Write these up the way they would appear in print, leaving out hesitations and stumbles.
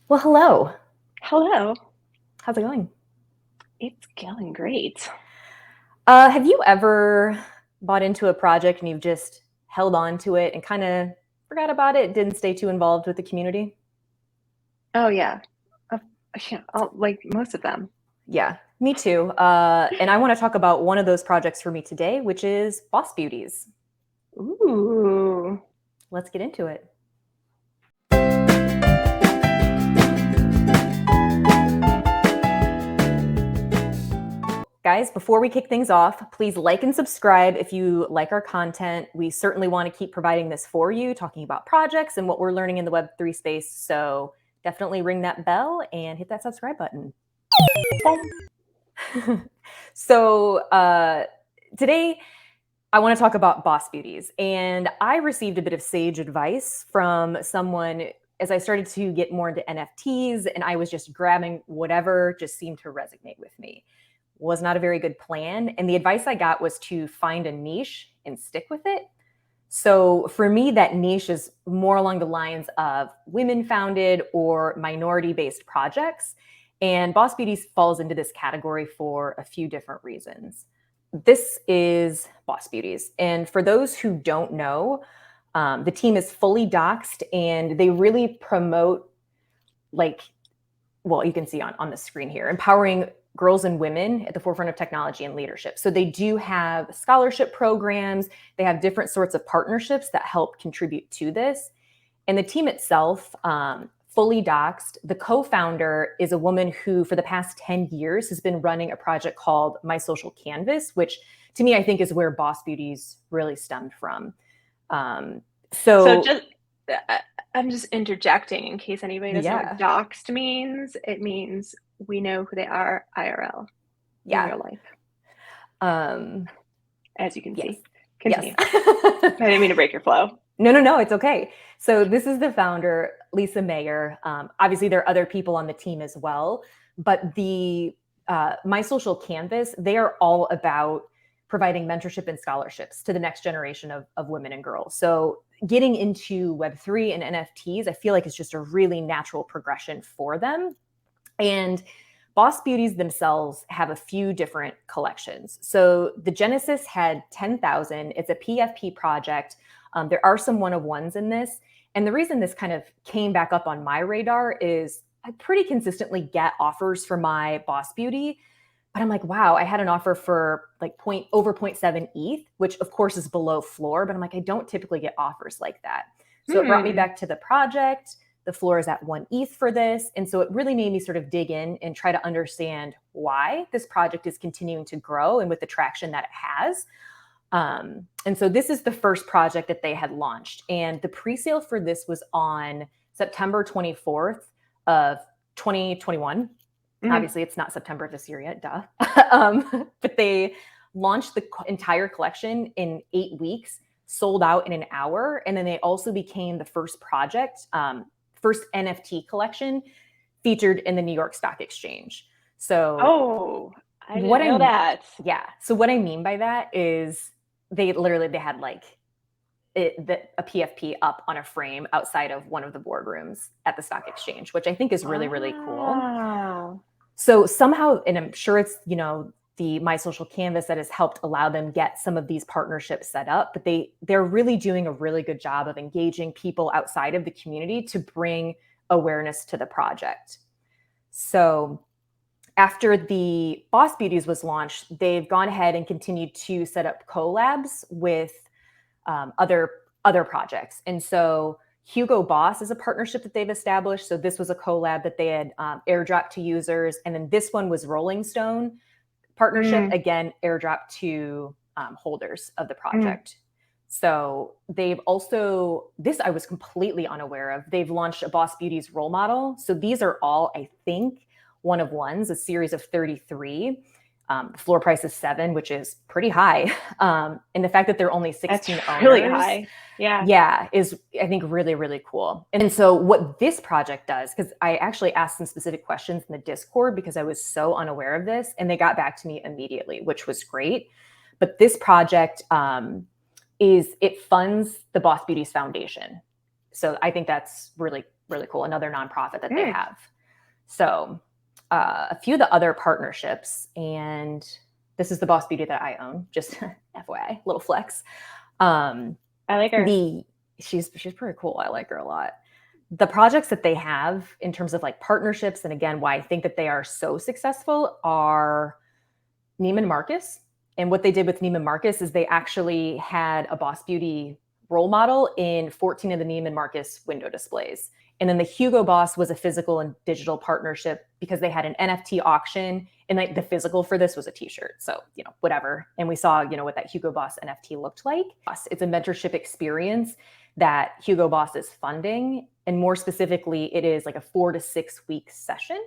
Well, hello. Hello. How's it going? It's going great. Have you ever bought into a project and you've just held on to it and kind of forgot about it, didn't stay too involved with the community? Oh yeah. Uh, yeah, like most of them. Yeah, me too. And I want to talk about one of those projects for me today, which is Boss Beauties. Ooh. Let's get into it. Guys, before we kick things off, please like and subscribe if you like our content. We certainly want to keep providing this for you, talking about projects and what we're learning in the Web3 space. So definitely ring that bell and hit that subscribe button. So today I want to talk about Boss Beauties. And I received a bit of sage advice from someone as I started to get more into NFTs, and I was just grabbing whatever just seemed to resonate with me. Was not a very good plan. And the advice I got was to find a niche and stick with it. So for me, that niche is more along the lines of women founded or minority based projects. And Boss Beauties falls into this category for a few different reasons. This is Boss Beauties. And for those who don't know, the team is fully doxed and they really promote, like, well, you can see on the screen here, empowering girls and women at the forefront of technology and leadership. So they do have scholarship programs. They have different sorts of partnerships that help contribute to this. And the team itself, fully doxed, the co-founder is a woman who for the past 10 years has been running a project called My Social Canvas, which to me, I think is where Boss Beauties really stemmed from. Um, So so just I'm just interjecting in case anybody doesn't know what yeah, doxed means. It means we know who they are IRL in yeah, real life, um, as you can yes, see. yes. Continue. I didn't mean to break your flow. No, it's okay. So this is the founder, Lisa Mayer. Obviously, there are other people on the team as well, but the My Social Canvas, they are all about providing mentorship and scholarships to the next generation of women and girls. So getting into Web3 and NFTs, I feel like it's just a really natural progression for them. And Boss Beauties themselves have a few different collections. So the Genesis had 10,000. It's a PFP project. There are some one of ones in this. And the reason this kind of came back up on my radar is I pretty consistently get offers for my Boss Beauty. But I'm like, wow, I had an offer for like over 0.7 ETH, which of course is below floor. But I'm like, I don't typically get offers like that. So it brought me Hmm. back to the project. The floor is at 1 ETH for this. And so it really made me sort of dig in and try to understand why this project is continuing to grow and with the traction that it has. And so this is the first project that they had launched. And the pre-sale for this was on September 24th of 2021. Mm. Obviously, it's not September of this year yet, duh. But they launched the entire collection in 8 weeks, sold out in an hour. And then they also became the first project, first NFT collection featured in the New York Stock Exchange. So Oh, I what didn't know I, that. yeah. So what I mean by that is they had like a PFP up on a frame outside of one of the boardrooms at the stock exchange, which I think is really, really cool. Wow. So somehow, and I'm sure it's, the My Social Canvas that has helped allow them get some of these partnerships set up, but they're really doing a really good job of engaging people outside of the community to bring awareness to the project. So after the Boss Beauties was launched, they've gone ahead and continued to set up collabs with other projects. And so Hugo Boss is a partnership that they've established. So this was a collab that they had airdropped to users, and then this one was Rolling Stone partnership, Mm. again airdropped to holders of the Mm. project. So they've also, this I was completely unaware of. They've launched a Boss Beauties role model. So these are all, I think, one of ones, a series of 33. The floor price is 7, which is pretty high. And the fact that there are only That's 16 really owners, high. Yeah. yeah, is I think really, really cool. And so what this project does, because I actually asked some specific questions in the Discord because I was so unaware of this, and they got back to me immediately, which was great. But this project it funds the Boss Beauties Foundation. So I think that's really really cool. Another nonprofit that they have. So a few of the other partnerships, and this is the Boss Beauty that I own, just FYI, little flex. I like her. She's pretty cool. I like her a lot. The projects that they have in terms of like partnerships, and again, why I think that they are so successful, are Neiman Marcus. And what they did with Neiman Marcus is they actually had a Boss Beauty role model in 14 of the Neiman Marcus window displays. And then the Hugo Boss was a physical and digital partnership because they had an NFT auction, and like the physical for this was a t-shirt. So, whatever. And we saw, what that Hugo Boss NFT looked like. It's a mentorship experience that Hugo Boss is funding. And more specifically, it is like a 4 to 6 week session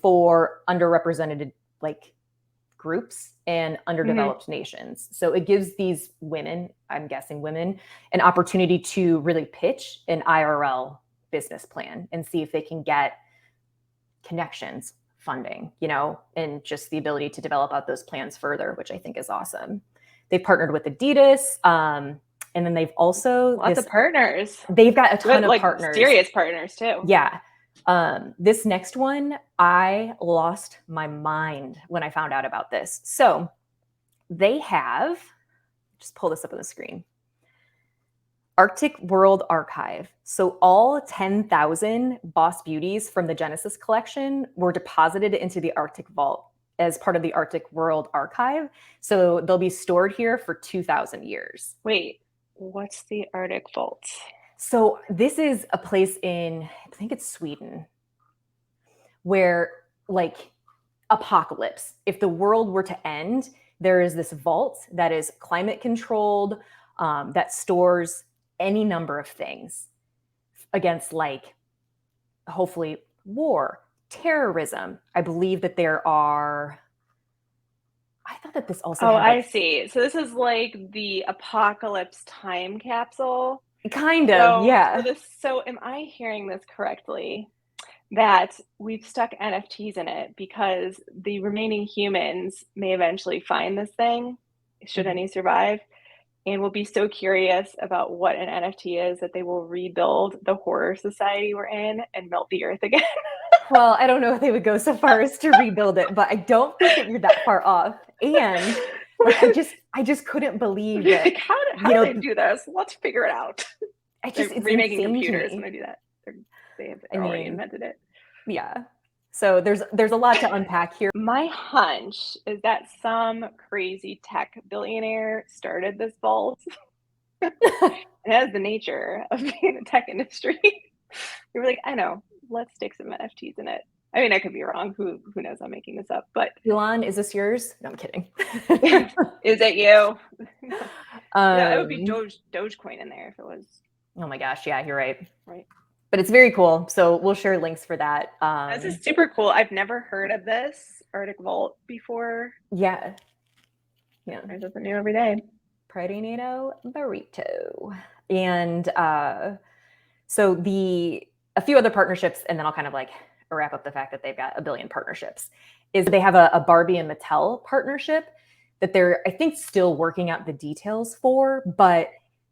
for underrepresented like groups and underdeveloped nations. So it gives these women, I'm guessing women, an opportunity to really pitch an IRL business plan and see if they can get connections, funding, and just the ability to develop out those plans further, which I think is awesome. They've partnered with Adidas, and then they've also lots of partners. They've got a ton of partners, serious partners too. Yeah. This next one, I lost my mind when I found out about this. So they have, just pull this up on the screen, Arctic World Archive. So all 10,000 Boss Beauties from the Genesis collection were deposited into the Arctic Vault as part of the Arctic World Archive. So they'll be stored here for 2,000 years. Wait, what's the Arctic Vault? So this is a place in, I think it's Sweden, where like apocalypse, if the world were to end, there is this vault that is climate controlled, that stores any number of things against like, hopefully, war, terrorism. I believe that there are, I thought that this also had, I see. So this is like the apocalypse time capsule. Kind of, yeah. So am I hearing this correctly? That we've stuck NFTs in it because the remaining humans may eventually find this thing, should any survive, and will be so curious about what an NFT is that they will rebuild the horror society we're in and melt the earth again. Well, I don't know if they would go so far as to rebuild it, but I don't think that you're that far off. And like, I just couldn't believe that. Like, how do they do this? Let's figure it out. It's remaking computers when they do that. They have already invented it. Yeah. So there's a lot to unpack here. My hunch is that some crazy tech billionaire started this vault. It has the nature of being the tech industry. They were like, I know, let's stick some NFTs in it. I mean, I could be wrong. Who knows? I'm making this up. But Elon, is this yours? No, I'm kidding. Is it you? Yeah, it would be Dogecoin in there if it was. Oh my gosh, yeah, you're right. Right. But it's very cool. So we'll share links for that. This is super cool. I've never heard of this Arctic Vault before. Yeah. There's something new every day. Pradinado burrito. And so a few other partnerships, and then I'll kind of like wrap up the fact that they've got a billion partnerships, is they have a Barbie and Mattel partnership that they're, I think, still working out the details for, but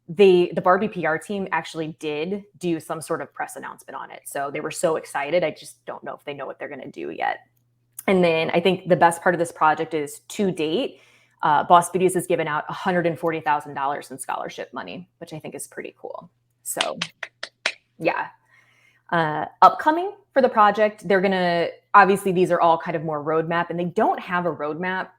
the Barbie PR team actually did do some sort of press announcement on it. So they were so excited. I just don't know if they know what they're going to do yet. And then I think the best part of this project is, to date, Boss Beauties has given out $140,000 in scholarship money, which I think is pretty cool. So yeah. Upcoming for the project, they're going to, obviously these are all kind of more roadmap, and they don't have a roadmap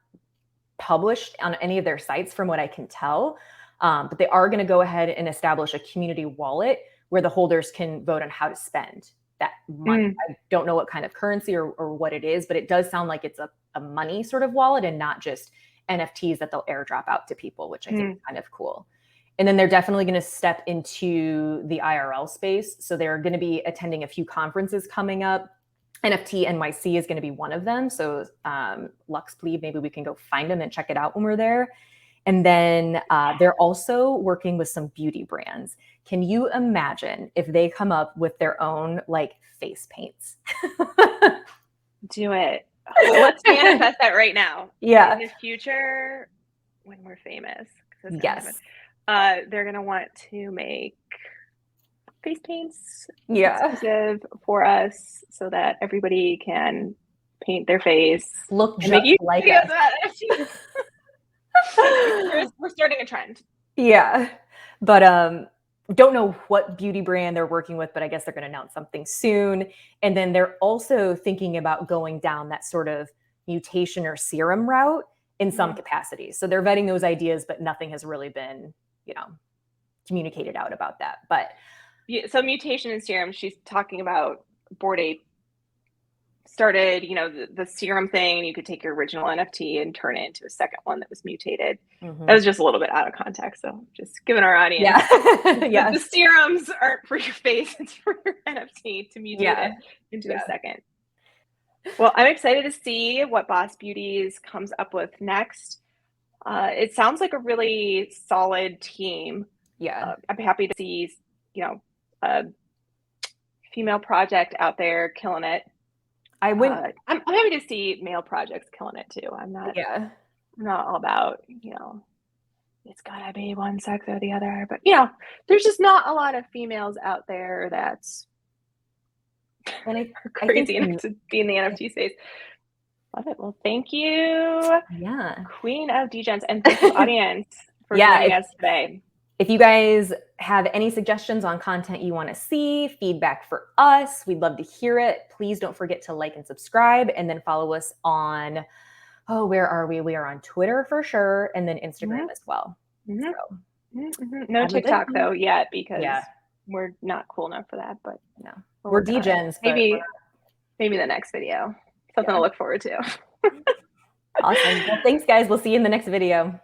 published on any of their sites from what I can tell. But they are going to go ahead and establish a community wallet where the holders can vote on how to spend that money. I don't know what kind of currency or what it is, but it does sound like it's a money sort of wallet and not just NFTs that they'll airdrop out to people, which I think is kind of cool. And then they're definitely going to step into the IRL space. So they're going to be attending a few conferences coming up. NFT NYC is going to be one of them. So Lux Plebe, maybe we can go find them and check it out when we're there. And then they're also working with some beauty brands. Can you imagine if they come up with their own like face paints? Do it. Let's manifest that right now. Yeah. In the future, when we're famous. Yes. They're going to want to make face paints Yeah. exclusive for us so that everybody can paint their face Look and make just YouTube like videos us. about NFTs. We're starting a trend. Yeah. But don't know what beauty brand they're working with, but I guess they're going to announce something soon. And then they're also thinking about going down that sort of mutation or serum route in some capacity. So they're vetting those ideas, but nothing has really been, communicated out about that. But Yeah, so mutation and serum, she's talking about Bored Ape started, the serum thing, and you could take your original NFT and turn it into a second one that was mutated. That was just a little bit out of context, so just giving our audience, yeah. the serums aren't for your face, it's for your NFT to mutate it into a second. Well, I'm excited to see what Boss Beauties comes up with next. It sounds like a really solid team. Yeah. I'm happy to see, a female project out there killing it. I went. I'm happy to see male projects killing it too. I'm not all about, it's gotta be one sex or the other, but there's just not a lot of females out there that's crazy enough to be in the NFT space. Love it. Well, thank you. Yeah. Queen of Degens, and thank you, audience, for joining us today. If you guys have any suggestions on content you want to see, feedback for us, we'd love to hear it. Please don't forget to like and subscribe, and then follow us on, where are we? We are on Twitter for sure, and then Instagram as well. So, no TikTok though yet, because we're not cool enough for that, but no, we're Degens. Maybe the next video. Something to look forward to. Awesome. Well, thanks guys. We'll see you in the next video.